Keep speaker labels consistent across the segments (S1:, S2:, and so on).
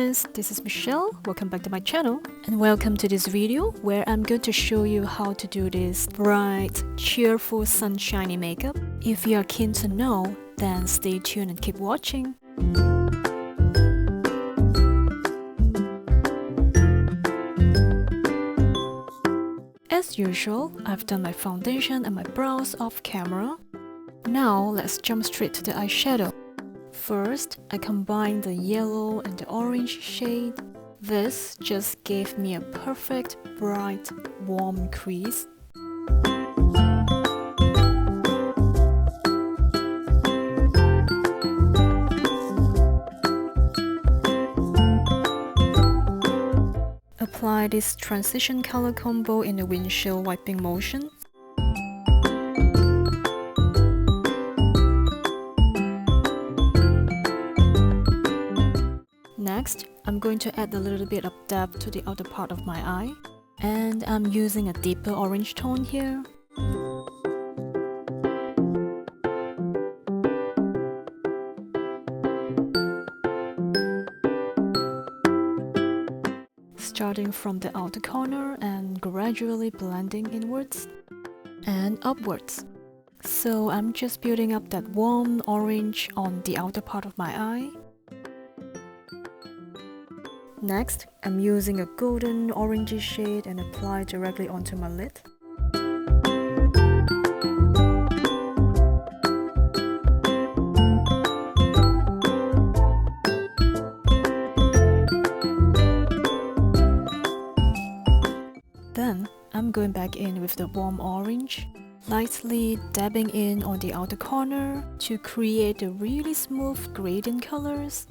S1: friends, this is Michelle. Welcome back to my channel and welcome to this video where I'm going to show you how to do this bright, cheerful, sunshiny makeup. If you are keen to know, then stay tuned and keep watching. As usual, I've done my foundation and my brows off camera. Now let's jump straight to the eyeshadow. First, I combined the yellow and the orange shade. This just gave me a perfect, bright, warm crease. Apply this transition color combo in the windshield wiping motion. Next, I'm going to add a little bit of depth to the outer part of my eye, and I'm using a deeper orange tone here. Starting from the outer corner and gradually blending inwards and upwards. So I'm just building up that warm orange on the outer part of my eye. Next, I'm using a golden orangey shade and apply directly onto my lid. Then, I'm going back in with the warm orange, lightly dabbing in on the outer corner to create the really smooth gradient colors.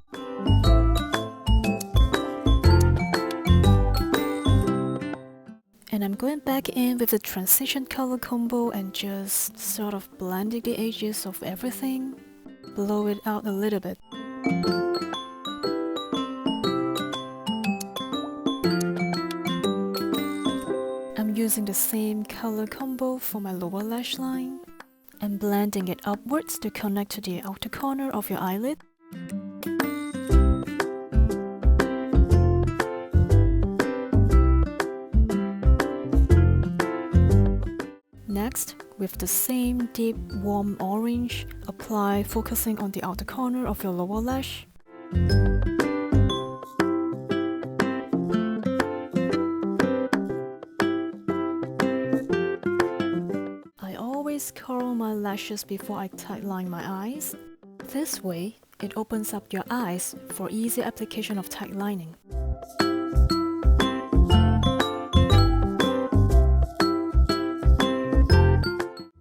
S1: And I'm going back in with the transition color combo and just sort of blending the edges of everything. Blow it out a little bit. I'm using the same color combo for my lower lash line and blending it upwards to connect to the outer corner of your eyelid. Next, with the same deep warm orange, apply focusing on the outer corner of your lower lash. I always curl my lashes before I tightline my eyes. This way, it opens up your eyes for easy application of tightlining.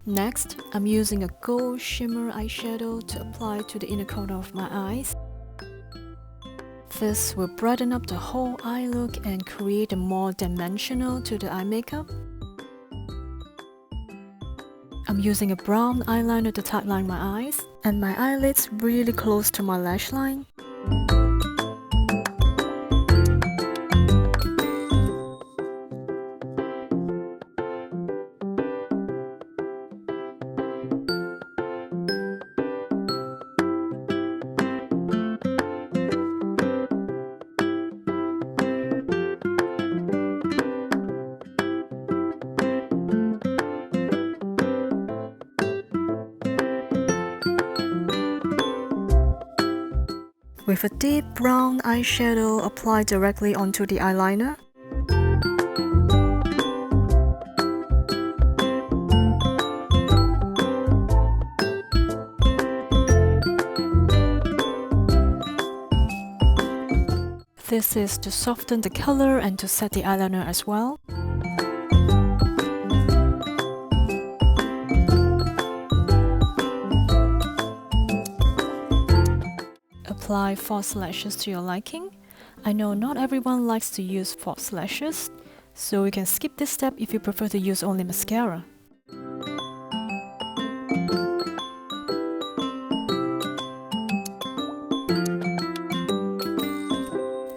S1: Next, I'm using a gold shimmer eyeshadow to apply to the inner corner of my eyes. This will brighten up the whole eye look and create a more dimensional to the eye makeup. I'm using a brown eyeliner to tightline my eyes, and my eyelids really close to my lash line. With a deep brown eyeshadow, apply directly onto the eyeliner. This is to soften the color and to set the eyeliner as well. Apply false lashes to your liking. I know not everyone likes to use false lashes, so you can skip this step if you prefer to use only mascara.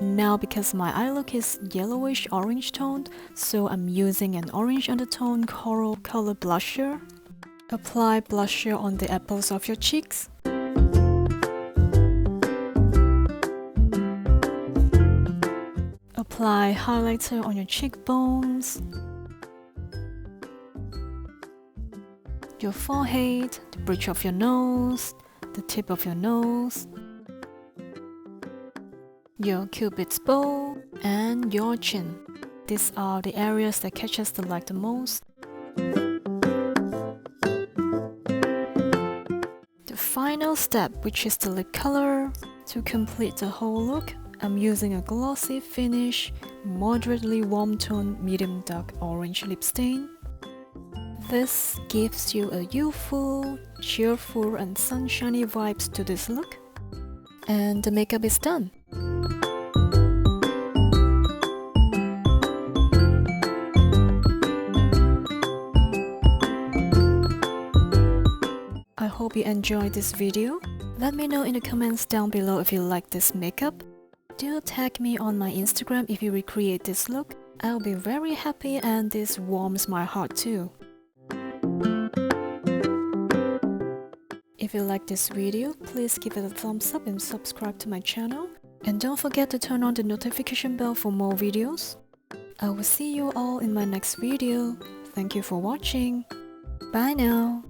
S1: Now because my eye look is yellowish orange toned, so I'm using an orange undertone coral color blusher. Apply blusher on the apples of your cheeks. Apply highlighter on your cheekbones, your forehead, the bridge of your nose, the tip of your nose, your cupid's bow, and your chin. These are the areas that catches the light the most. The final step, which is the lip color. To complete the whole look, I'm using a glossy finish, moderately warm tone, medium dark orange lip stain. This gives you a youthful, cheerful and sunshiny vibes to this look. And the makeup is done. I hope you enjoyed this video. Let me know in the comments down below if you like this makeup. Do tag me on my Instagram if you recreate this look. I'll be very happy and this warms my heart too. If you like this video, please give it a thumbs up and subscribe to my channel. And don't forget to turn on the notification bell for more videos. I will see you all in my next video. Thank you for watching. Bye now.